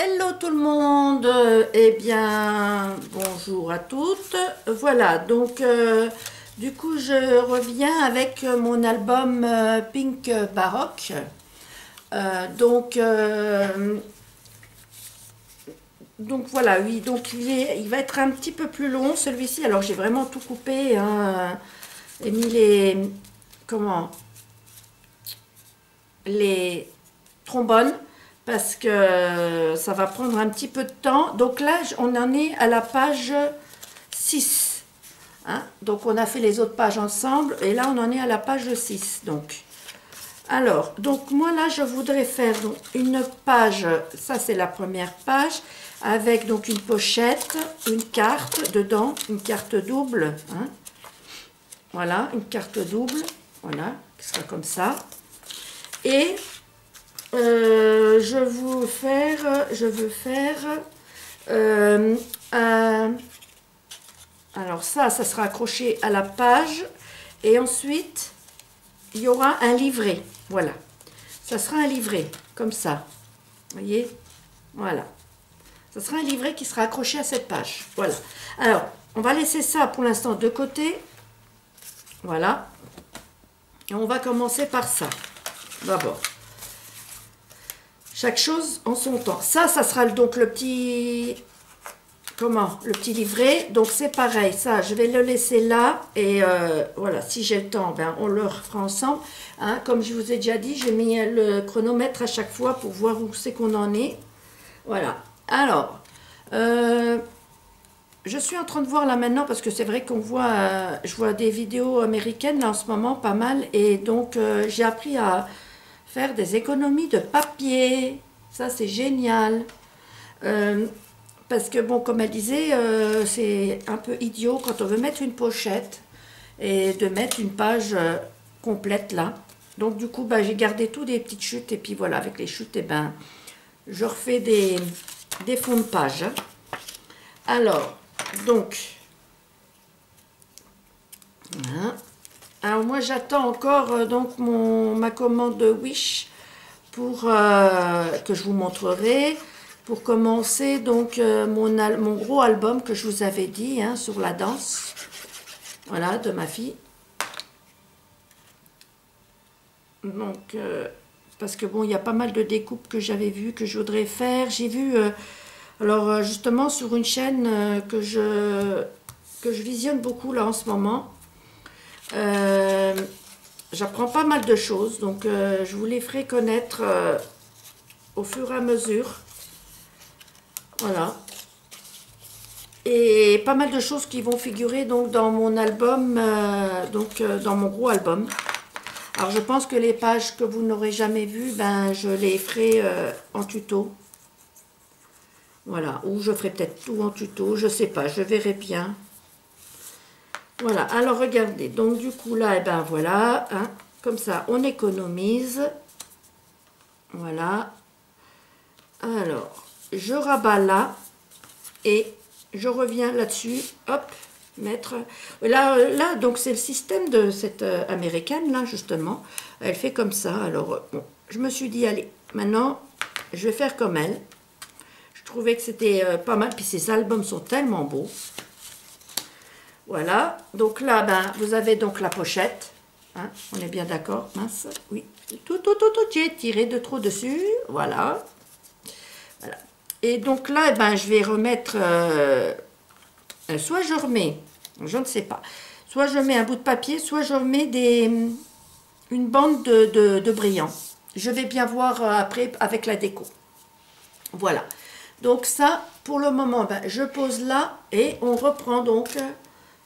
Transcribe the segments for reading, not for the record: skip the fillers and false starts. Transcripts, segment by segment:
Hello tout le monde, eh bien bonjour à toutes. Voilà, donc du coup je reviens avec mon album Pink Baroque. Euh, donc, euh, donc voilà, oui, donc il va être un petit peu plus long celui-ci. Alors j'ai vraiment tout coupé, hein, et mis comment, les trombones parce que ça va prendre un petit peu de temps. Donc là, on en est à la page 6. Hein? Donc on a fait les autres pages ensemble et là on en est à la page 6. Donc moi là je voudrais faire donc, une page, ça c'est la première page, avec donc une pochette, une carte dedans, une carte double. Hein? Voilà, une carte double, voilà, qui sera comme ça. Et je veux faire alors ça sera accroché à la page et ensuite il y aura un livret. Voilà, ça sera un livret comme ça. Vous voyez, voilà. Ça sera un livret qui sera accroché à cette page. Voilà. Alors, on va laisser ça pour l'instant de côté. Voilà. Et on va commencer par ça. D'abord. Chaque chose en son temps. Ça sera donc le petit... Comment? Le petit livret. Donc c'est pareil. Ça, je vais le laisser là. Et voilà, si j'ai le temps, ben, on le refera ensemble. Hein, comme je vous ai déjà dit, j'ai mis le chronomètre à chaque fois pour voir où c'est qu'on en est. Voilà. Alors, je suis en train de voir là maintenant, parce que c'est vrai qu'on voit... je vois des vidéos américaines là en ce moment, pas mal. Et donc, j'ai appris à... faire des économies de papier, ça c'est génial. Parce que bon, comme elle disait, c'est un peu idiot quand on veut mettre une pochette et de mettre une page complète là. Donc du coup, bah, j'ai gardé tout des petites chutes et puis voilà, avec les chutes, et ben, je refais des fonds de page. Alors, donc, hein. Alors moi j'attends encore donc ma commande Wish pour que je vous montrerai pour commencer donc mon gros album que je vous avais dit, hein, sur la danse, voilà, de ma fille. Donc parce que bon, il y a pas mal de découpes que j'avais vues, que je voudrais faire. J'ai vu alors justement sur une chaîne que je visionne beaucoup là en ce moment. J'apprends pas mal de choses, donc je vous les ferai connaître au fur et à mesure. Voilà. Et pas mal de choses qui vont figurer donc dans mon album, dans mon gros album. Alors je pense que les pages que vous n'aurez jamais vues, ben je les ferai en tuto. Voilà, ou je ferai peut-être tout en tuto, je sais pas, je verrai bien. Voilà, alors regardez, donc du coup là, et ben voilà, hein, comme ça on économise. Voilà. Alors, je rabats là et je reviens là-dessus, hop, mettre... Là donc c'est le système de cette américaine là, justement. Elle fait comme ça, alors bon, je me suis dit, allez, maintenant, je vais faire comme elle. Je trouvais que c'était pas mal, puis ces albums sont tellement beaux. Voilà, donc là, ben, vous avez donc la pochette, hein, on est bien d'accord, mince, oui, tout, j'ai tiré de trop dessus, voilà, voilà. Et donc là, eh ben, je vais remettre, soit je remets, je ne sais pas, soit je mets un bout de papier, soit je remets une bande de brillant. Je vais bien voir après avec la déco. Voilà, donc ça, pour le moment, ben, je pose là et on reprend donc...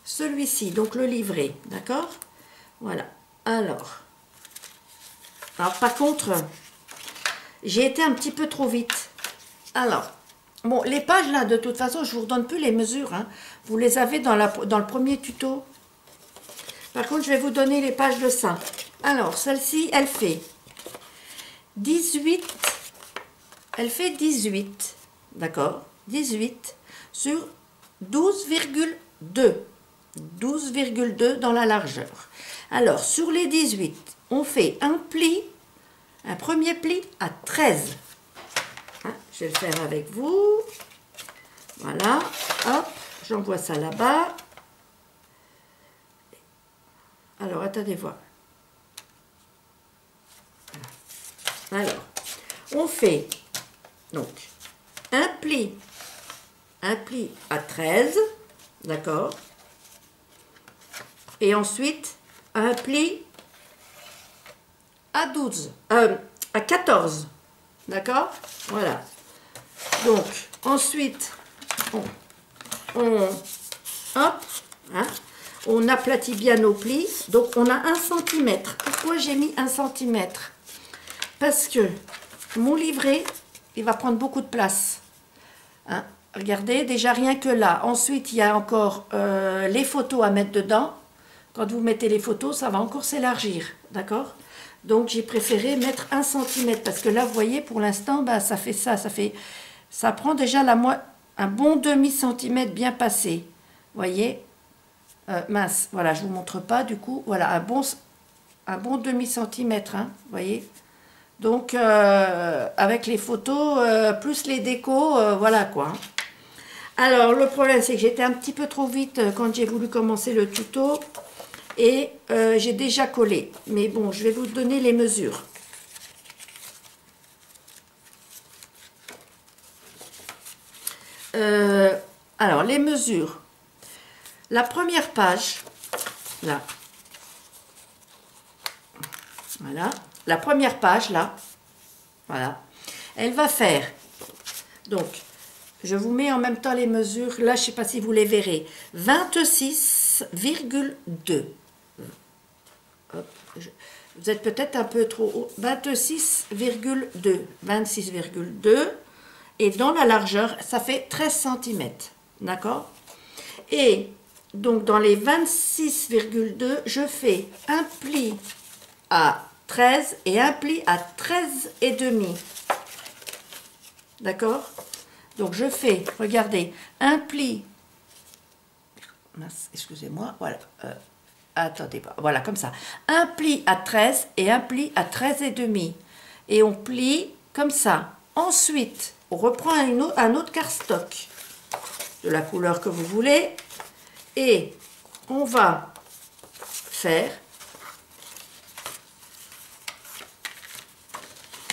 celui-ci, donc le livret, d'accord? Voilà. Alors, par contre, j'ai été un petit peu trop vite. Alors, bon, les pages là, de toute façon, je ne vous redonne plus les mesures. Hein. Vous les avez dans le premier tuto. Par contre, je vais vous donner les pages de ça. Alors, celle-ci, elle fait 18. Elle fait 18, d'accord? 18 sur 12,2. 12,2 dans la largeur. Alors, sur les 18, on fait un premier pli à 13. Hein, Je vais le faire avec vous. Voilà, hop, j'envoie ça là-bas. Alors, attendez voir. Alors, on fait donc un pli à 13, d'accord? Et ensuite, un pli à 12, à 14, d'accord? Voilà. Donc, ensuite, hop, hein, on aplatit bien nos plis. Donc, on a 1 cm. Pourquoi j'ai mis 1 cm? Parce que mon livret, il va prendre beaucoup de place. Hein? Regardez, déjà rien que là. Ensuite, il y a encore les photos à mettre dedans. Quand vous mettez les photos, ça va encore s'élargir. D'accord? Donc, j'ai préféré mettre 1 cm. Parce que là, vous voyez, pour l'instant, bah, ça fait ça. Ça prend déjà un bon demi-centimètre bien passé. Vous voyez? Mince, voilà, je ne vous montre pas du coup. Voilà, un bon demi-centimètre, hein, vous voyez? Donc, avec les photos, plus les décos, voilà quoi. Alors, le problème, c'est que j'étais un petit peu trop vite quand j'ai voulu commencer le tuto. Et j'ai déjà collé. Mais bon, je vais vous donner les mesures. Alors, les mesures. La première page, là. Voilà. La première page, là. Voilà. Elle va faire, donc, je vous mets en même temps les mesures. Là, je ne sais pas si vous les verrez. 26,2. Vous êtes peut-être un peu trop haut. 26,2. 26,2. Et dans la largeur, ça fait 13 cm. D'accord? Et donc, dans les 26,2, je fais un pli à 13 et un pli à 13 et demi. D'accord? Donc, je fais, regardez, un pli. Excusez-moi, voilà. Attendez pas, voilà, comme ça. Un pli à 13 et un pli à 13 et demi. Et on plie comme ça. Ensuite, on reprend un autre cardstock de la couleur que vous voulez. Et on va faire,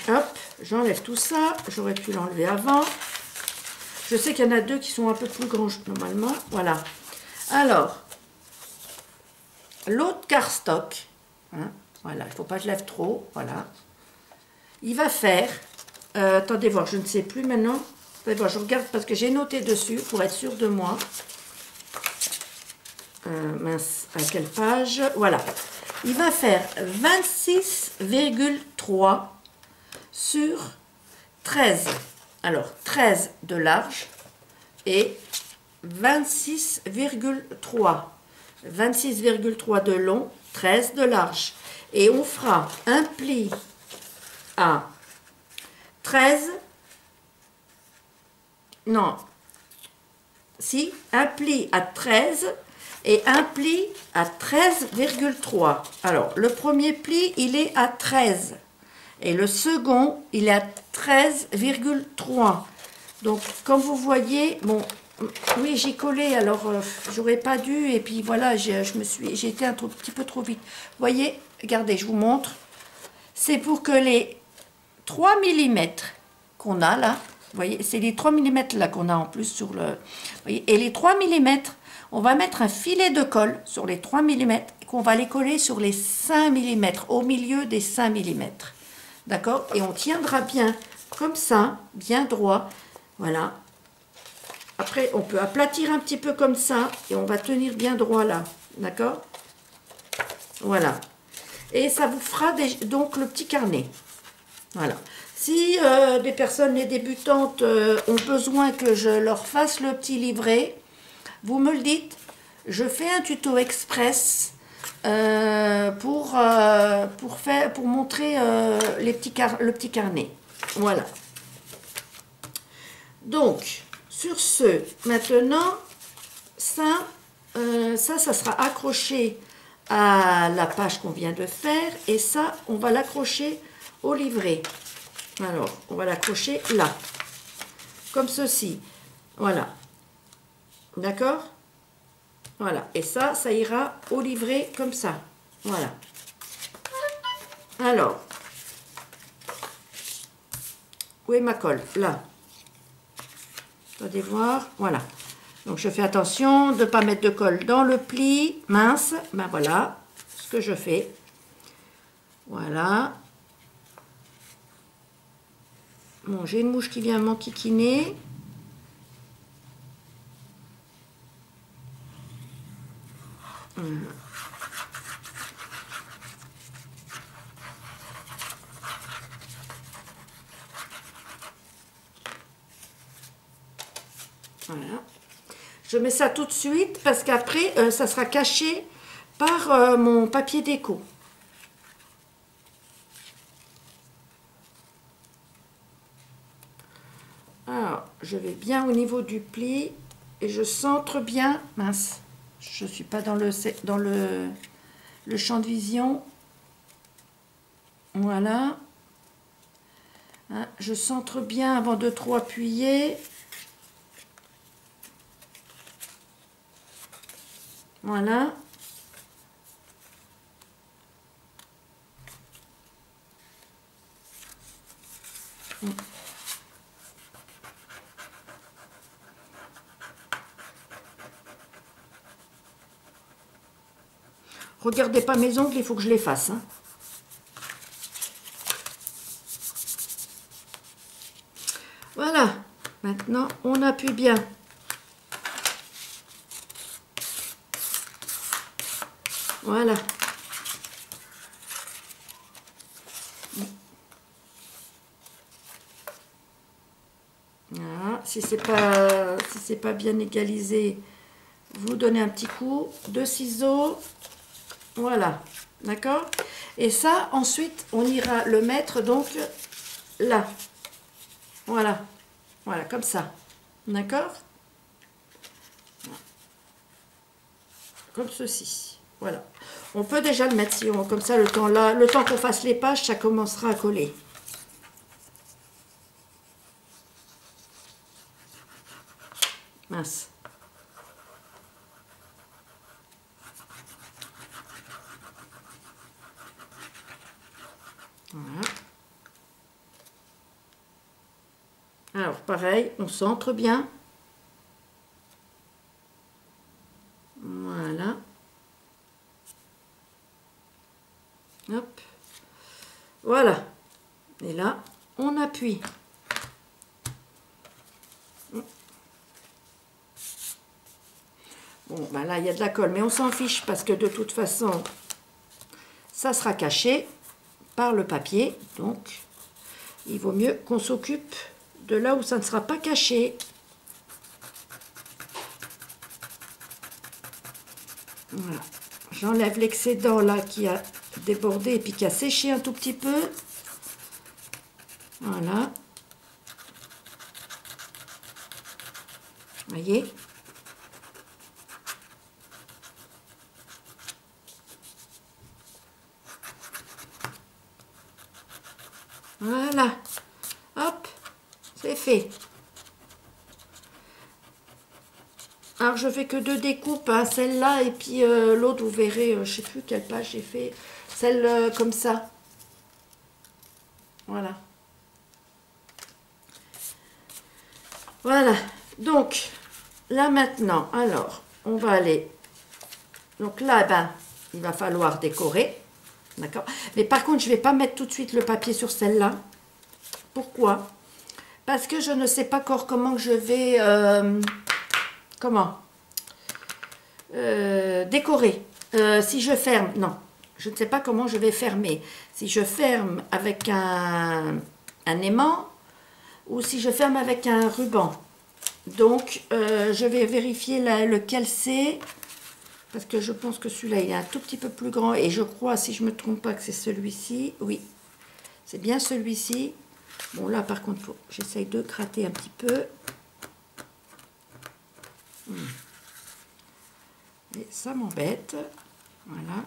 hop, j'enlève tout ça, j'aurais pu l'enlever avant. Je sais qu'il y en a deux qui sont un peu plus grands normalement, voilà. Alors, l'autre cardstock, hein, voilà, il ne faut pas que je lève trop, voilà. Il va faire, attendez voir, je ne sais plus maintenant, attendez voir, je regarde parce que j'ai noté dessus pour être sûre de moi. Mince, à quelle page? Voilà. Il va faire 26,3 sur 13. Alors, 13 de large et 26,3. 26,3 de long, 13 de large. Et on fera un pli à 13. Non. Si, un pli à 13 et un pli à 13,3. Alors, le premier pli, il est à 13. Et le second, il est à 13,3. Donc, comme vous voyez, bon, oui, j'ai collé, alors j'aurais pas dû. Et puis voilà, j'ai été un petit peu trop vite. Vous voyez, regardez, je vous montre. C'est pour que les 3 mm qu'on a là, vous voyez, c'est les 3 mm là qu'on a en plus sur le... Vous voyez, et les 3 mm, on va mettre un filet de colle sur les 3 mm et qu'on va les coller sur les 5 mm, au milieu des 5 mm. D'accord? Et on tiendra bien comme ça, bien droit. Voilà. Après, on peut aplatir un petit peu comme ça et on va tenir bien droit là. D'accord? Voilà. Et ça vous fera donc le petit carnet. Voilà. Si des personnes, les débutantes, ont besoin que je leur fasse le petit livret, vous me le dites, je fais un tuto express pour montrer le petit carnet. Voilà. Donc, sur ce, maintenant, ça sera accroché à la page qu'on vient de faire. Et ça, on va l'accrocher au livret. Alors, on va l'accrocher là. comme ceci. Voilà. D'accord? Voilà. Et ça ira au livret comme ça. Voilà. Alors, où est ma colle? Là. Attendez voir. Voilà. Donc, je fais attention de ne pas mettre de colle dans le pli mince. Ben voilà ce que je fais. Voilà. Bon, j'ai une mouche qui vient m'enquiquiner. Voilà. Je mets ça tout de suite parce qu'après, ça sera caché par mon papier déco. Alors, je vais bien au niveau du pli et je centre bien. Mince, je ne suis pas dans le champ de vision. Voilà. Hein, je centre bien avant de trop appuyer. Voilà. Regardez pas mes ongles, il faut que je les fasse. Hein. Voilà. Maintenant, on appuie bien. Voilà. Voilà. Si c'est pas bien égalisé, vous donnez un petit coup de ciseaux. Voilà. D'accord? Et ça, ensuite, on ira le mettre donc là. Voilà. Voilà, comme ça. D'accord? Comme ceci. Voilà. On peut déjà le mettre si on, comme ça, le temps qu'on fasse les pages, ça commencera à coller. Mince. Voilà. Alors, pareil, on centre bien. Voilà. Hop. Voilà. Et là, on appuie. Bon, ben là, il y a de la colle, mais on s'en fiche parce que de toute façon, ça sera caché par le papier. Donc, il vaut mieux qu'on s'occupe de là où ça ne sera pas caché. Voilà. J'enlève l'excédent là qui a débordé et puis qui a séché un tout petit peu. Voilà. Voyez. Voilà. Hop. C'est fait. Alors, je fais que 2 découpes, hein, celle-là et puis l'autre, vous verrez, je sais plus quelle page j'ai fait. Celle comme ça. Voilà. Voilà. Donc, là maintenant, alors, on va aller. Donc là, ben, il va falloir décorer. D'accord? Mais par contre, je ne vais pas mettre tout de suite le papier sur celle-là. Pourquoi? Parce que je ne sais pas encore comment je vais... décorer. Si je ferme, non, je ne sais pas comment je vais fermer. Si je ferme avec un aimant ou si je ferme avec un ruban. Donc, je vais vérifier lequel c'est. Parce que je pense que celui-là, il est un tout petit peu plus grand. Et je crois, si je ne me trompe pas, que c'est celui-ci. Oui, c'est bien celui-ci. Bon, là, par contre, j'essaye de gratter un petit peu. Et ça m'embête. Voilà.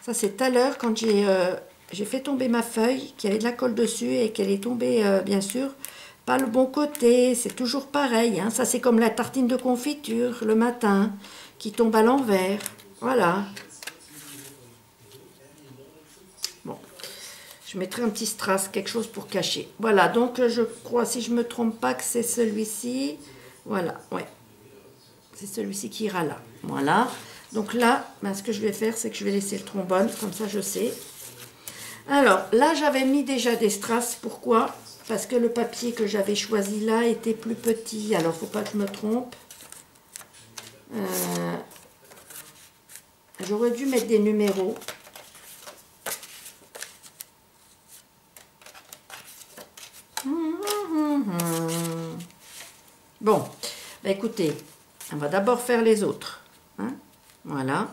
Ça, c'est tout à l'heure quand j'ai fait tomber ma feuille, qui avait de la colle dessus et qu'elle est tombée, bien sûr, pas le bon côté, c'est toujours pareil, hein. Ça c'est comme la tartine de confiture le matin, qui tombe à l'envers, voilà. Bon, je mettrai un petit strass, quelque chose pour cacher. Voilà, donc je crois, si je me trompe pas, que c'est celui-ci, voilà, ouais. C'est celui-ci qui ira là, voilà. Donc là, ben, ce que je vais faire, c'est que je vais laisser le trombone, comme ça je sais. Alors, là, j'avais mis déjà des strass. Pourquoi? Parce que le papier que j'avais choisi là était plus petit. Alors, faut pas que je me trompe. J'aurais dû mettre des numéros. Bon, bah, écoutez, on va d'abord faire les autres. Hein? Voilà.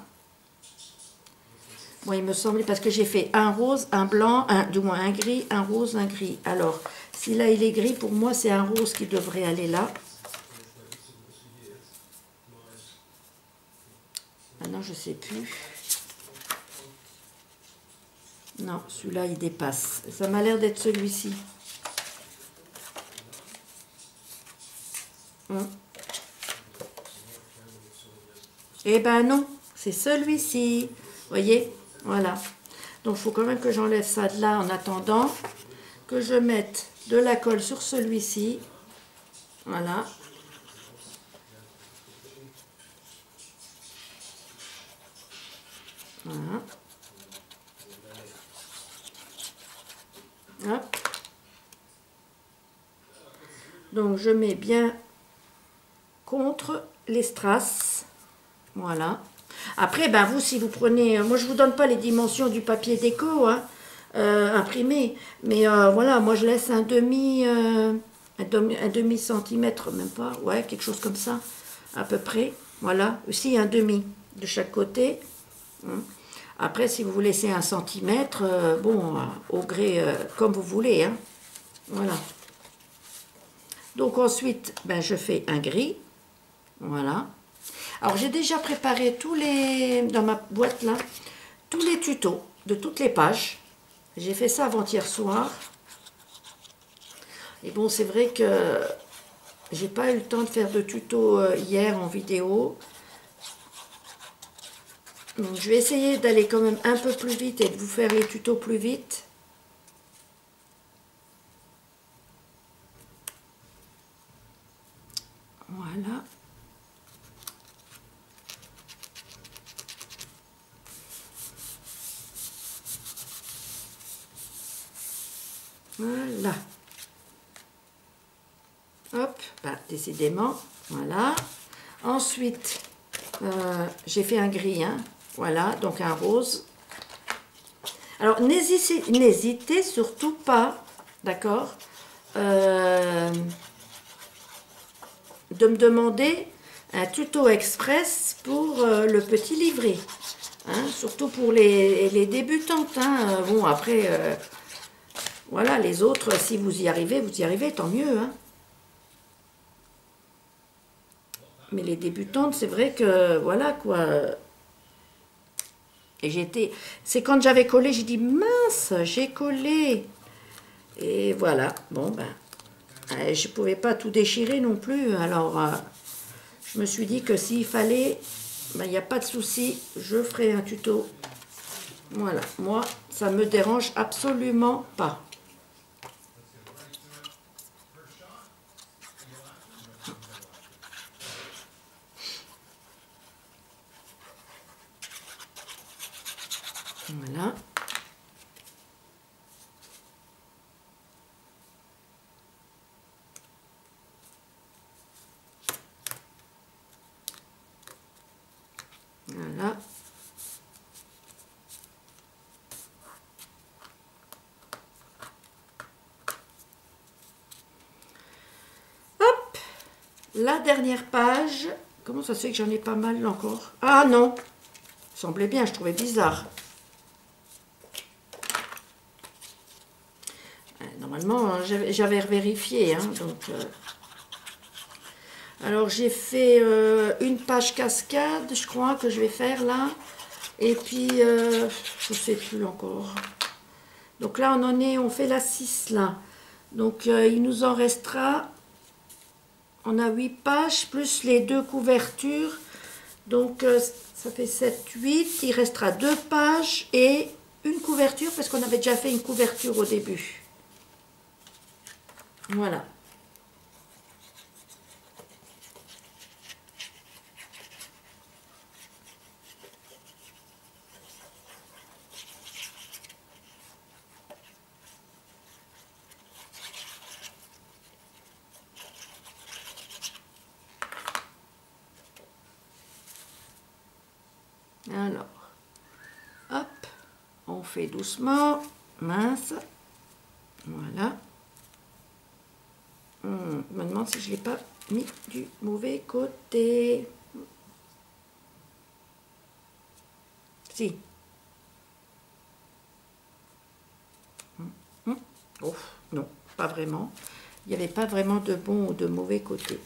Bon, il me semblait, parce que j'ai fait un rose, un blanc, du moins un gris, un rose, un gris. Alors, si là il est gris, pour moi c'est un rose qui devrait aller là. Maintenant, je ne sais plus. Non, celui-là il dépasse. Ça m'a l'air d'être celui-ci. Eh ben non, c'est celui-ci. Voyez, voilà. Donc, il faut quand même que j'enlève ça de là en attendant que je mette de la colle sur celui-ci. Voilà. Voilà. Hop. Donc, je mets bien contre les strass. Voilà. Après, ben vous, si vous prenez... moi, je vous donne pas les dimensions du papier déco, hein, imprimé. Mais voilà, moi, je laisse un demi centimètre, même pas. Ouais, quelque chose comme ça, à peu près. Voilà. Aussi, un demi de chaque côté. Après, si vous vous laissez 1 centimètre, bon, au gré, comme vous voulez. Hein. Voilà. Donc, ensuite, ben, je fais un gris. Voilà. Alors, j'ai déjà préparé tous les, dans ma boîte là, tous les tutos de toutes les pages. J'ai fait ça avant-hier soir. Et bon, c'est vrai que j'ai pas eu le temps de faire de tuto hier en vidéo. Donc, je vais essayer d'aller quand même un peu plus vite et de vous faire les tutos plus vite. Voilà. Voilà. Hop, bah, décidément, voilà. Ensuite, j'ai fait un gris, hein. Voilà, donc un rose. Alors, n'hésitez surtout pas, d'accord, de me demander un tuto express pour le petit livret. Hein, surtout pour les débutantes. Hein. Bon, après... voilà, les autres, si vous y arrivez, tant mieux. Hein. Mais les débutantes, c'est vrai que, voilà, quoi. Et j'étais... C'est quand j'avais collé, j'ai dit, mince, j'ai collé. Et voilà, bon, ben, je ne pouvais pas tout déchirer non plus. Alors, je me suis dit que s'il fallait, ben, il n'y a pas de souci, je ferai un tuto. Voilà, moi, ça ne me dérange absolument pas. Voilà. Voilà. Hop. La dernière page. Comment ça se fait que j'en ai pas mal encore? Ah non. Semblait bien, je trouvais bizarre. Normalement, j'avais vérifié. Hein, donc, alors, j'ai fait une page cascade, je crois, que je vais faire là. Et puis, je ne sais plus encore. Donc là, on en est, on fait la 6 là. Donc il nous en restera, on a 8 pages plus les 2 couvertures. Donc ça fait 7, 8, il restera 2 pages et une couverture parce qu'on avait déjà fait une couverture au début. Voilà. Alors, hop, on fait doucement, mince, voilà. Je me demande si je ne l'ai pas mis du mauvais côté. Si. Oh, non, pas vraiment. Il n'y avait pas vraiment de bon ou de mauvais côté.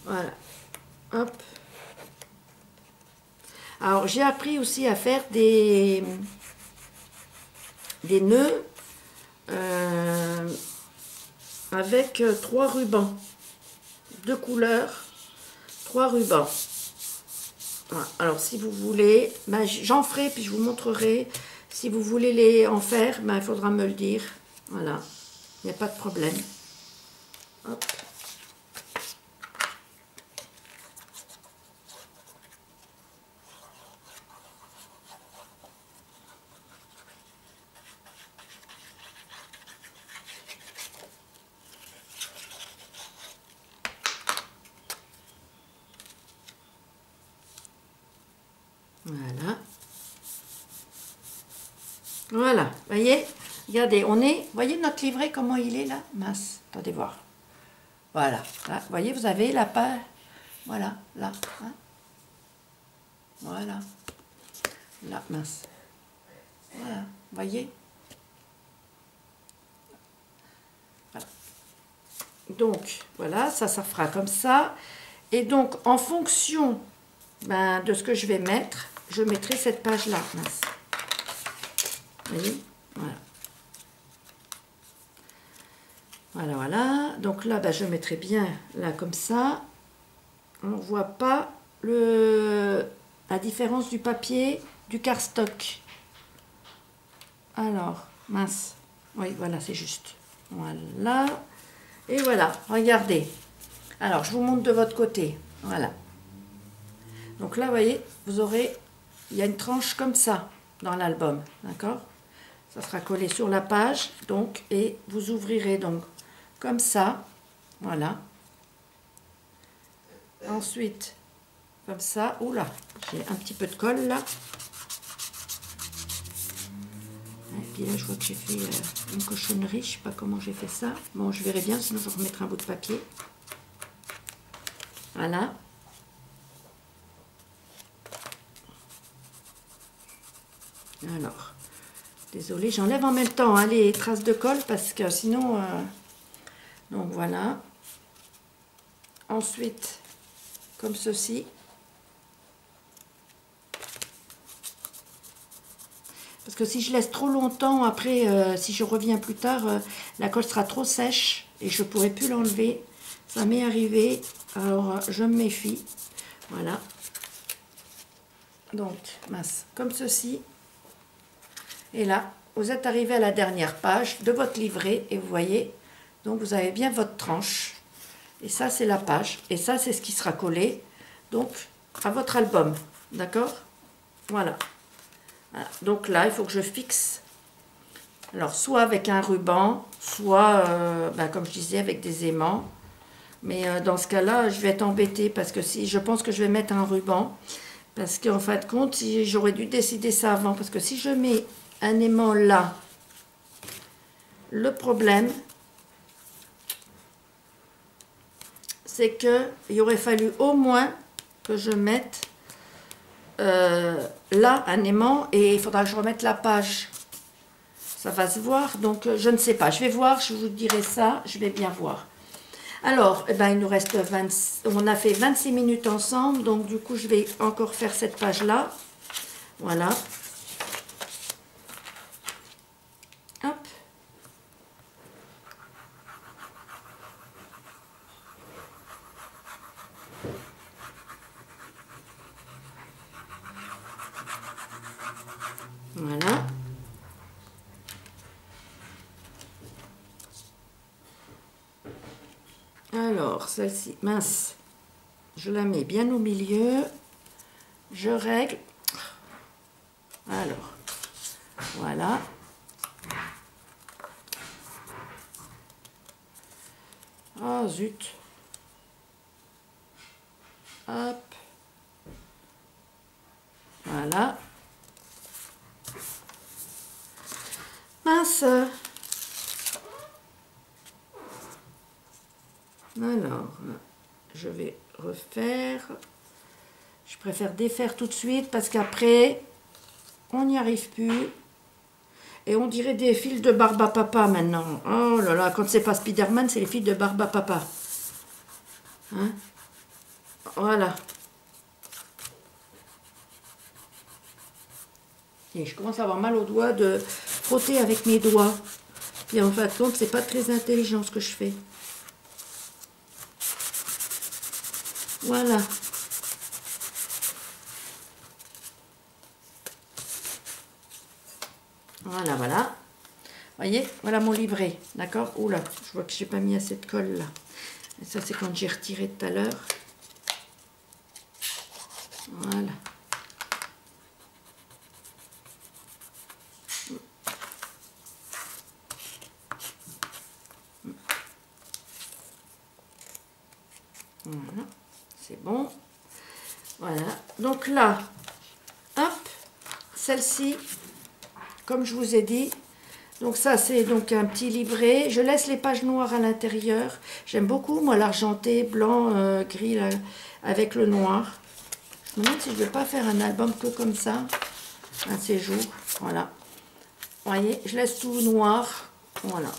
Voilà. Hop. Alors, j'ai appris aussi à faire des nœuds avec 3 rubans. 2 couleurs, 3 rubans. Voilà. Alors, si vous voulez, ben, j'en ferai, puis je vous montrerai. Si vous voulez les en faire, ben, il faudra me le dire. Voilà, il n'y a pas de problème. Hop. Voilà. Voilà, voyez, regardez, voyez notre livret, comment il est là, mince, attendez voir. Voilà, là, voyez, vous avez la page, voilà, là, hein. Voilà, là, mince. Voilà, voyez. Voilà. Donc, voilà, ça fera comme ça. Et donc, en fonction de ce que je vais mettre, je mettrai cette page-là, mince. Vous voyez, voilà. Voilà, voilà. Donc là, je mettrai bien là comme ça. On ne voit pas la différence du papier du cardstock. Alors, mince. Oui, voilà, c'est juste. Voilà. Et voilà, regardez. Alors, je vous montre de votre côté. Voilà. Donc là, vous voyez, vous aurez... Il y a une tranche comme ça dans l'album. D'accord ? Ça sera collé sur la page. Donc, et vous ouvrirez donc comme ça. Voilà. Ensuite, comme ça. Oula, j'ai un petit peu de colle là. Et puis là, je vois que j'ai fait une cochonnerie. Je ne sais pas comment j'ai fait ça. Bon, je verrai bien, sinon je vais remettre un bout de papier. Voilà. Alors, désolée, j'enlève en même temps hein, les traces de colle parce que sinon... donc voilà. Ensuite, comme ceci. Parce que si je laisse trop longtemps, après, si je reviens plus tard, la colle sera trop sèche et je ne pourrai plus l'enlever. Ça m'est arrivé, alors je me méfie. Voilà. Donc, mince, comme ceci. Et là, vous êtes arrivé à la dernière page de votre livret et vous voyez, donc vous avez bien votre tranche. Et ça, c'est la page. Et ça, c'est ce qui sera collé, donc, à votre album. D'accord ? Voilà. Voilà. Donc là, il faut que je fixe. Alors, soit avec un ruban, soit, comme je disais, avec des aimants. Mais dans ce cas-là, je vais être embêtée parce que si je pense que je vais mettre un ruban. Parce qu'en fin de compte, j'aurais dû décider ça avant. Parce que si je mets un aimant là, le problème, c'est qu'il aurait fallu au moins que je mette là un aimant et il faudra que je remette la page. Ça va se voir, donc je ne sais pas. Je vais voir, je vous dirai ça, je vais bien voir. Alors, il nous reste 20, on a fait 26 minutes ensemble, donc du coup, je vais encore faire cette page-là. Voilà. Hop. Alors, celle-ci, mince, je la mets bien au milieu. Je règle. Alors, voilà. Ah, zut. Hop. Voilà. Mince. Alors, je vais refaire. Je préfère défaire tout de suite parce qu'après, on n'y arrive plus. Et on dirait des fils de barbe à papa maintenant. Oh là là, quand c'est pas Spider-Man, c'est les fils de barbe à papa. Hein? Voilà. Et je commence à avoir mal aux doigts de frotter avec mes doigts. Et en fin de compte, c'est pas très intelligent ce que je fais. Voilà. Voilà, voilà. Voyez, voilà mon livret. D'accord? Oula, je vois que j'ai pas mis assez de colle là. Et ça, c'est quand j'ai retiré tout à l'heure. Voilà. Voilà, c'est bon. Voilà. Donc là, hop, celle-ci, comme je vous ai dit, donc ça c'est donc un petit livret. Je laisse les pages noires à l'intérieur. J'aime beaucoup moi l'argenté, blanc, gris là, avec le noir. Je me demande si je ne vais pas faire un album que comme ça, un de ces jours. Voilà. Vous voyez, je laisse tout noir. Voilà.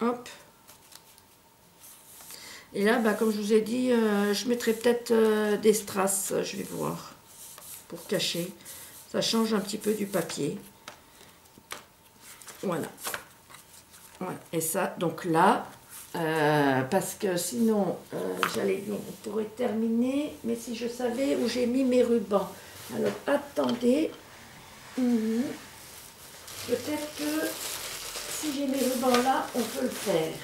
Hop. Et là, bah, comme je vous ai dit, je mettrai peut-être des strass, je vais voir, pour cacher. Ça change un petit peu du papier. Voilà. Voilà. Et ça, donc là, parce que sinon, on pourrait terminer, mais si je savais où j'ai mis mes rubans. Alors, attendez. Peut-être que si j'ai mes rubans là, on peut le faire.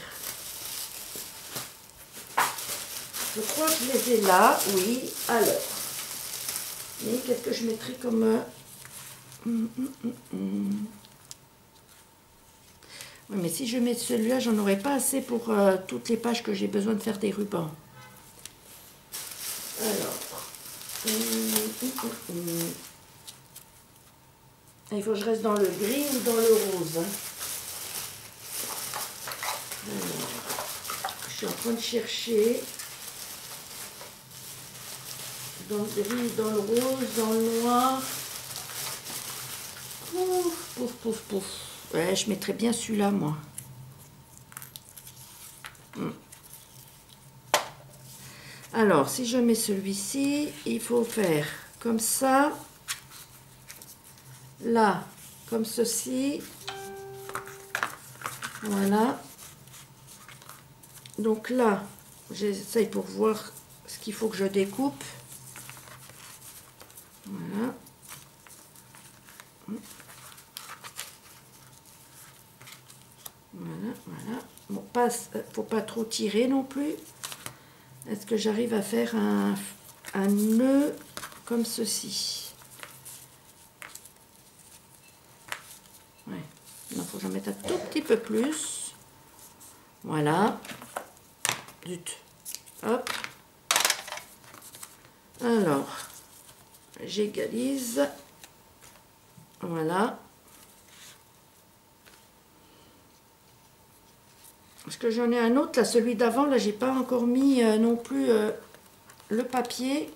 Je crois que je les ai là, oui. Alors, mais qu'est-ce que je mettrai comme... Oui, mais si je mets celui-là, j'en aurai pas assez pour toutes les pages que j'ai besoin de faire des rubans. Alors, il faut que je reste dans le gris ou dans le rose. Alors, je suis en train de chercher dans le gris, dans le rose, dans le noir. Pouf, pouf, pouf, pouf. Ouais, je mettrais bien celui-là, moi. Alors, si je mets celui-ci, il faut faire comme ça. Là, comme ceci. Voilà. Donc là, j'essaye pour voir ce qu'il faut que je découpe. Voilà. Voilà, voilà. Bon, faut pas trop tirer non plus. Est-ce que j'arrive à faire un nœud comme ceci? Ouais. Il faut que j'en mette un tout petit peu plus. Voilà. Zut. Hop. Alors, j'égalise. Voilà. Parce que j'en ai un autre, là, celui d'avant, là, j'ai pas encore mis non plus le papier.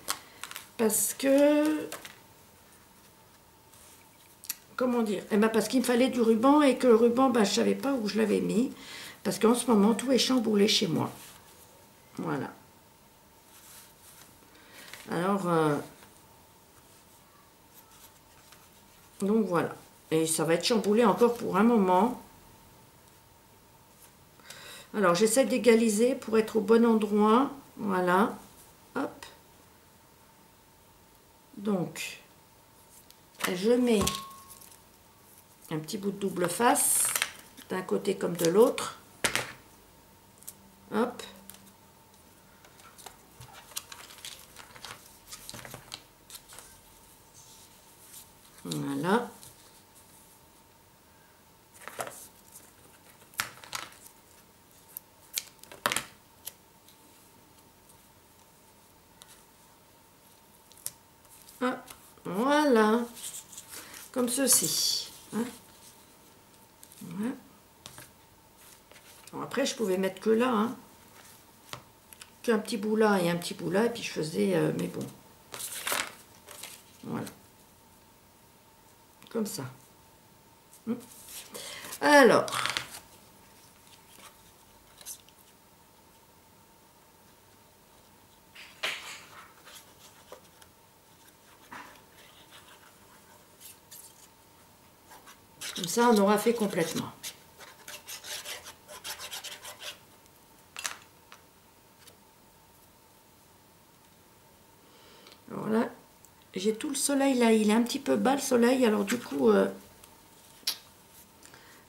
Parce que... Comment dire? Eh ben, parce qu'il me fallait du ruban et que le ruban, ben, je savais pas où je l'avais mis. Parce qu'en ce moment, tout est chamboulé chez moi. Voilà. Alors, donc voilà. Et ça va être chamboulé encore pour un moment. Alors, j'essaie d'égaliser pour être au bon endroit. Voilà. Hop. Donc, je mets un petit bout de double face, d'un côté comme de l'autre. Hop. Voilà. Hop. Voilà. Comme ceci. Hein. Voilà. Bon, après, je pouvais mettre que là. Hein. Qu'un petit bout là et un petit bout là. Et puis je faisais... mais bon. Voilà. Comme ça. Alors... Comme ça, on aura fait complètement. Alors là, j'ai tout le soleil là. Il est un petit peu bas le soleil. Alors du coup,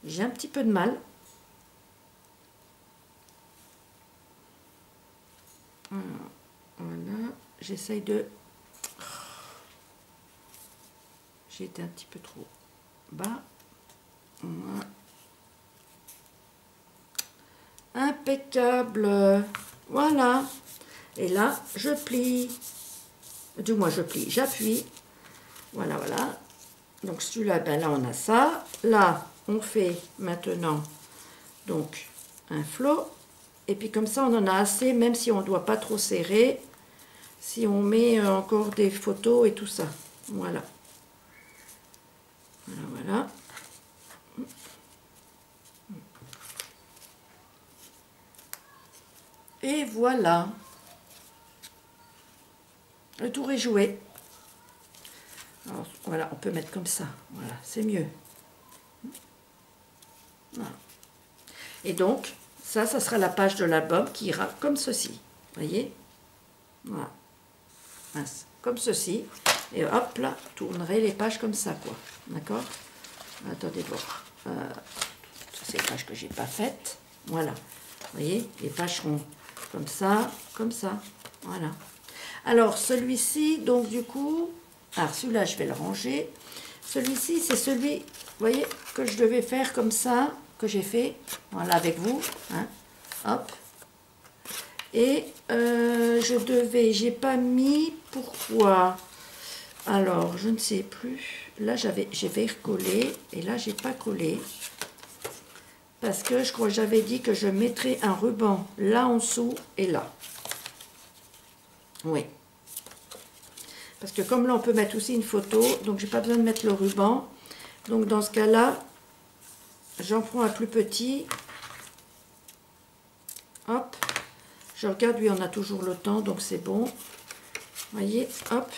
j'ai un petit peu de mal. Voilà. J'essaye de... J'ai été un petit peu trop bas. Voilà. Impeccable. Voilà. Et là, je plie. Du moins, je plie. J'appuie. Voilà, voilà. Donc, celui-là, ben là, on a ça. Là, on fait maintenant donc un flot. Et puis, comme ça, on en a assez, même si on ne doit pas trop serrer. Si on met encore des photos et tout ça. Voilà. Voilà, voilà. Et voilà. Le tour est joué. Alors, voilà, on peut mettre comme ça. Voilà, c'est mieux. Voilà. Et donc, ça sera la page de l'album qui ira comme ceci. Voyez? Voilà. Mince. Comme ceci. Et hop là, tournerai les pages comme ça, quoi. D'accord? Attendez voir. C'est les pages que j'ai pas faites. Voilà. Vous voyez? Les pages seront comme ça, comme ça. Voilà. Alors, celui-ci, donc du coup... Alors, celui-là, je vais le ranger. Celui-ci, c'est celui, vous voyez, que je devais faire comme ça, que j'ai fait, voilà, avec vous. Hein. Hop. Et j'ai pas mis, pourquoi? Alors, je ne sais plus. Là, j'ai fait recoller, et là, j'ai pas collé. Parce que je crois que j'avais dit que je mettrais un ruban là en dessous et là. Oui. Parce que comme là, on peut mettre aussi une photo, donc j'ai pas besoin de mettre le ruban. Donc dans ce cas-là, j'en prends un plus petit. Hop. Je regarde, oui, on a toujours le temps, donc c'est bon. Vous voyez, hop.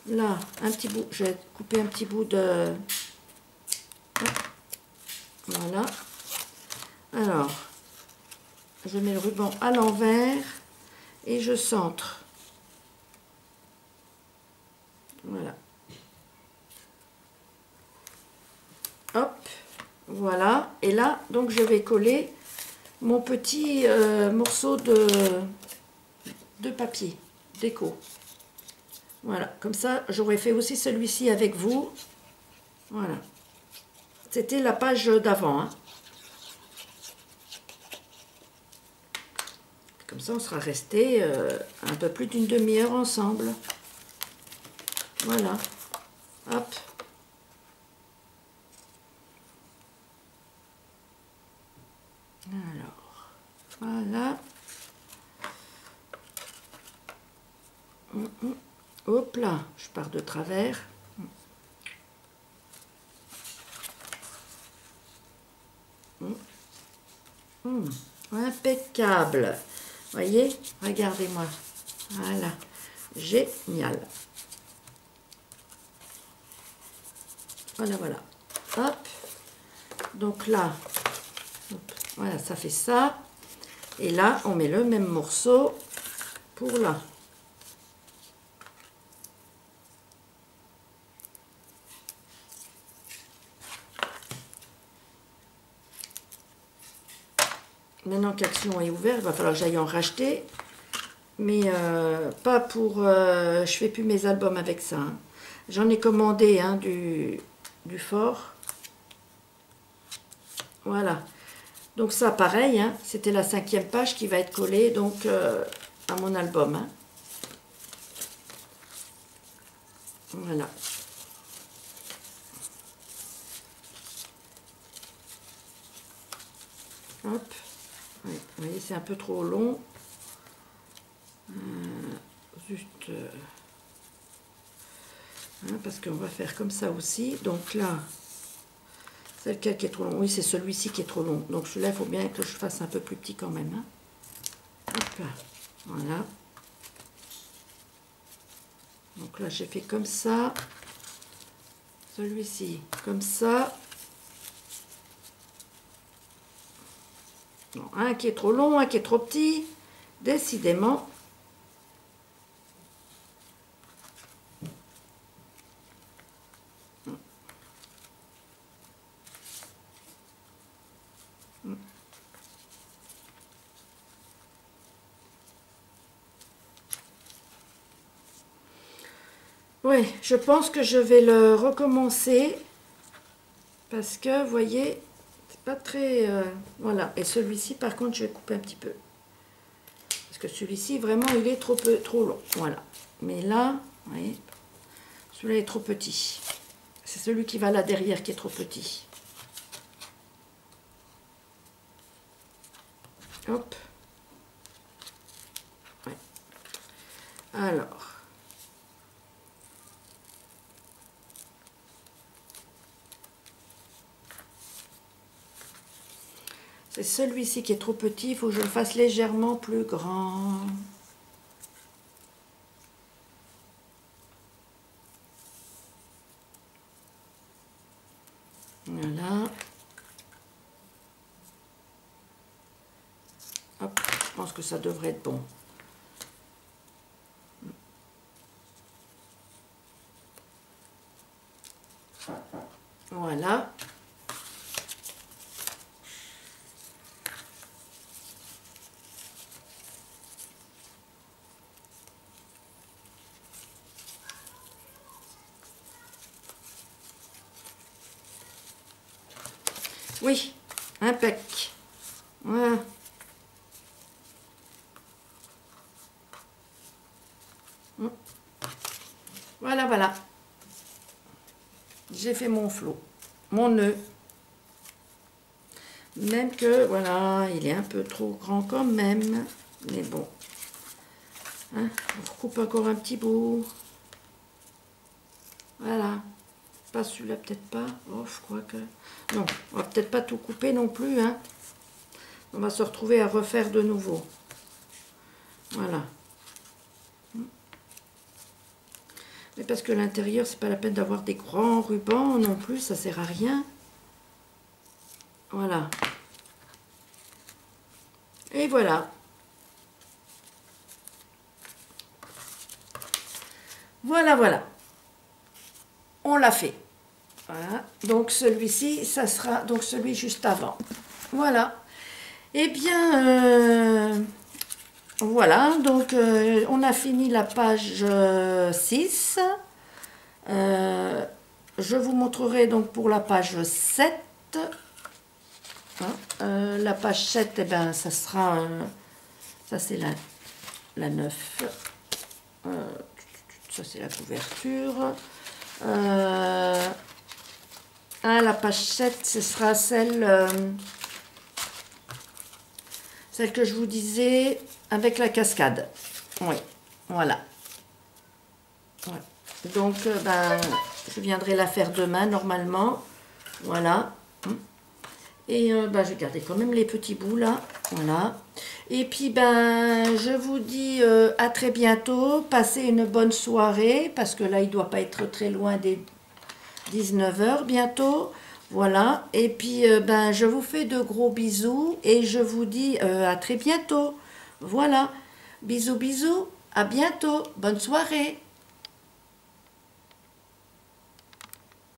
Là, un petit bout, je vais couper un petit bout de... Hop. Voilà. Alors, je mets le ruban à l'envers et je centre. Voilà. Hop, voilà. Et là, donc je vais coller mon petit morceau de papier déco. Voilà, comme ça, j'aurais fait aussi celui-ci avec vous. Voilà. C'était la page d'avant. Hein. Comme ça, on sera resté un peu plus d'une demi-heure ensemble. Voilà. Hop. Alors, voilà. Hop là, je pars de travers. Impeccable. Voyez, regardez-moi. Voilà, génial. Voilà, voilà. Hop. Donc là, hop, voilà, ça fait ça. Et là, on met le même morceau pour là. Maintenant qu'Action est ouvert, il va falloir que j'aille en racheter. Mais pas pour... je fais plus mes albums avec ça. Hein. J'en ai commandé hein, du fort. Voilà. Donc ça, pareil, hein, c'était la 5e page qui va être collée donc à mon album. Hein. Voilà. Hop. Ouais, vous voyez, c'est un peu trop long. Juste... hein, parce qu'on va faire comme ça aussi. Donc là, c'est lequel qui est trop long? Oui, c'est celui-ci qui est trop long. Donc celui-là, il faut bien que je fasse un peu plus petit quand même. Hein. Hop là. Voilà. Donc là, j'ai fait comme ça. Celui-ci, comme ça. Non, un qui est trop long, un qui est trop petit. Décidément. Oui, je pense que je vais le recommencer. Parce que, vous voyez, c'est pas très... voilà. Et celui-ci, par contre, je vais couper un petit peu. Parce que celui-ci, vraiment, il est trop long. Voilà. Mais là, vous voyez, celui-là est trop petit. C'est celui qui va là derrière qui est trop petit. Hop. Ouais. Alors. C'est celui-ci qui est trop petit. Il faut que je le fasse légèrement plus grand. Voilà. Hop, je pense que ça devrait être bon. Voilà. Oui, impec. Voilà. Voilà, voilà. J'ai fait mon flot, mon nœud. Même que, voilà, il est un peu trop grand quand même. Mais bon. Hein, on recoupe encore un petit bout. Voilà. Pas celui-là, peut-être pas. Oh, je crois que... Non, on va peut-être pas tout couper non plus. Hein. On va se retrouver à refaire de nouveau. Voilà. Mais parce que l'intérieur, c'est pas la peine d'avoir des grands rubans non plus. Ça sert à rien. Voilà. Et voilà. Voilà, voilà. On l'a fait. Voilà. Donc celui-ci, ça sera donc celui juste avant. Voilà. Eh bien, voilà. Donc on a fini la page 6. Je vous montrerai donc pour la page 7. Hein, la page 7, eh ben, ça sera... ça, c'est la 9. Ça, c'est la couverture. La page 7, ce sera celle que je vous disais avec la cascade. Oui, voilà. Ouais. Donc, ben, je viendrai la faire demain, normalement. Voilà. Et ben, je vais garder quand même les petits bouts, là. Voilà. Et puis, ben, je vous dis à très bientôt. Passez une bonne soirée, parce que là, il ne doit pas être très loin des 19 h bientôt. Voilà. Et puis, ben, je vous fais de gros bisous, et je vous dis à très bientôt. Voilà. Bisous, bisous. À bientôt. Bonne soirée.